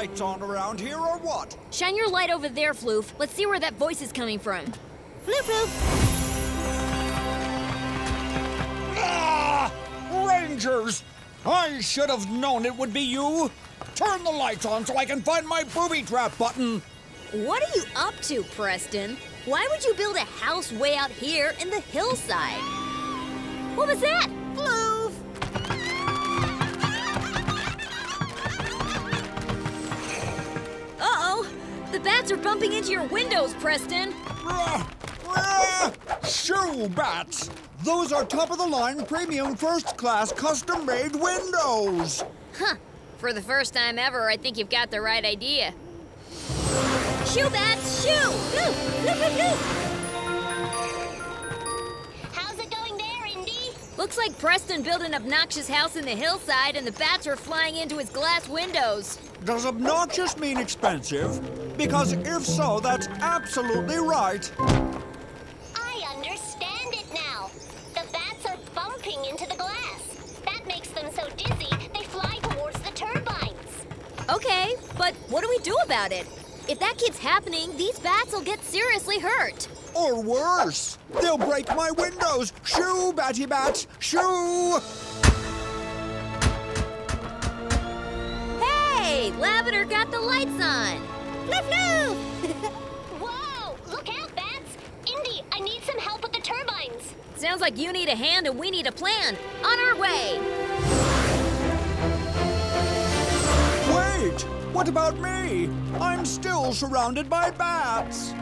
lights on around here or what? Shine your light over there, Floof. Let's see where that voice is coming from. Floof, Floof. Ah! Rangers! I should have known it would be you. Turn the lights on so I can find my booby trap button. What are you up to, Preston? Why would you build a house way out here in the hillside? What was that? Floof! Uh-oh! The bats are bumping into your windows, Preston. Shoo bats! Those are top-of-the-line, premium, first-class, custom-made windows! Huh. For the first time ever, I think you've got the right idea. Shoo, bats, shoo! Floof! Floof, floof, floof! How's it going there, Indy? Looks like Preston built an obnoxious house in the hillside and the bats are flying into his glass windows. Does obnoxious mean expensive? Because if so, that's absolutely right. I understand it now. The bats are bumping into the glass. That makes them so dizzy, they fly towards the turbines. Okay, but what do we do about it? If that keeps happening, these bats will get seriously hurt. Or worse, they'll break my windows. Shoo, batty bats, shoo! Hey, Lavender got the lights on. Floof, floof! Whoa! Look out, bats! Indy, I need some help with the turbines. Sounds like you need a hand and we need a plan. On our way. Wait! What about me? I'm still surrounded by bats.